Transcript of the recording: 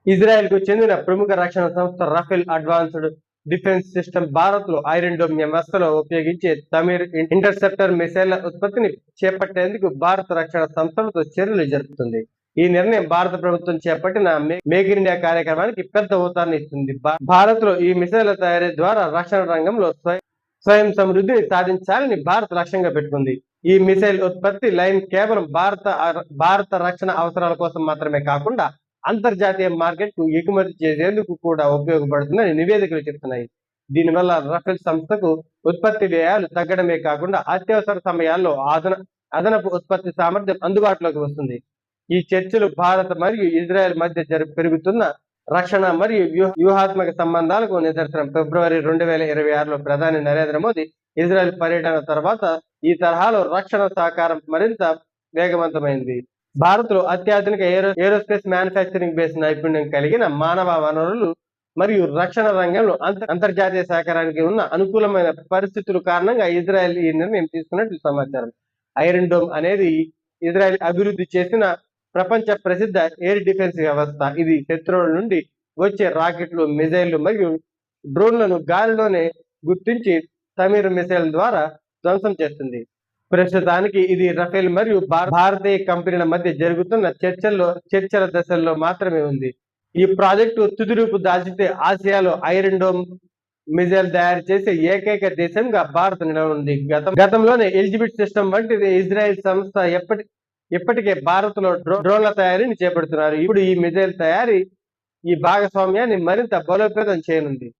Israel కు చెందిన ప్రముఖ రక్షణ సంస్థ Rafale advanced defence system Bharat లో ఐరన్ డోమ్ వ్యవస్థలో ఉపయోగించే తమీర్ ఇంటర్సెప్టర్ మిసైళ్ల ఉత్పత్తిని చేపట్టేందుకు భారత రక్షణ సంస్థలతో చర్యలు జరుపుతుంది. ఈ నిర్ణయం భారత ప్రభుత్వం చేపట్టిన మేక్ ఇన్ ఇండియా కార్యక్రమానికి పెద్ద ఊతాన్ని ఇస్తుంది. భారత్ లో ఈ మిసైళ్ల తయారీ ద్వారా రక్షణ రంగంలో స్వయం సమృద్ధిని సాధించాలని భారత్ లక్ష్యంగా పెట్టుకుంది. ఈ మిసైల్ ఉత్పత్తి లైన్ కేవలం భారత రక్షణ అవసరాల కోసం మాత్రమే కాకుండా అంతర్జాతీయ మార్కెట్ కు ఎగుమతి చేసేందుకు కూడా ఉపయోగపడుతుందని నివేదికలు చెబుతున్నాయి. దీనివల్ల రఫేల్ సంస్థకు ఉత్పత్తి వ్యయాలు తగ్గడమే కాకుండా అత్యవసర సమయాల్లో అదనపు ఉత్పత్తి సామర్థ్యం అందుబాటులోకి వస్తుంది. ఈ చర్చలు భారత్ మరియు ఇజ్రాయెల్ మధ్య పెరుగుతున్న రక్షణ మరియు వ్యూహాత్మక సంబంధాలకు నిదర్శనం. ఫిబ్రవరి 2026లో ప్రధాని నరేంద్ర మోదీ ఇజ్రాయెల్ పర్యటన తర్వాత ఈ తరహాలో రక్షణ సహకారం మరింత వేగవంతమైంది. భారత్ లో అత్యాధునిక ఏరోస్పేస్ మ్యానుఫ్యాక్చరింగ్ బేస్ నైపుణ్యం కలిగిన మానవ వనరులు మరియు రక్షణ రంగంలో అంతర్జాతీయ సహకారానికి ఉన్న అనుకూలమైన పరిస్థితుల కారణంగా ఇజ్రాయెల్ ఈ నిర్ణయం తీసుకున్నట్లు సమాచారం. ఐరన్ డోమ్ అనేది ఇజ్రాయెల్ అభివృద్ధి చేసిన ప్రపంచ ప్రసిద్ధ ఎయిర్ డిఫెన్స్ వ్యవస్థ. ఇది శత్రువుల నుండి వచ్చే రాకెట్లు, మిజైళ్లు మరియు డ్రోన్లను గాలిలోనే గుర్తించి తమీర్ మిసైల్ ద్వారా ధ్వంసం చేస్తుంది. ప్రస్తుతానికి ఇది రఫేల్ మరియు భారతీయ కంపెనీల మధ్య జరుగుతున్న చర్చల దశల్లో మాత్రమే ఉంది. ఈ ప్రాజెక్టు తుది రూపు దాల్చితే ఆసియాలో ఐరన్ డోమ్ మిజైల్ తయారు చేసే ఏకైక దేశంగా భారత్ నిలవనుంది. గతంలోనే ఎలిజిబిట్ సిస్టమ్ వంటిది ఇజ్రాయెల్ సంస్థ ఇప్పటికే భారత్ లో డ్రోన్ల తయారీని చేపడుతున్నారు. ఇప్పుడు ఈ మిజైల్ తయారీ ఈ భాగస్వామ్యాన్ని మరింత బలోపేతం చేయనుంది.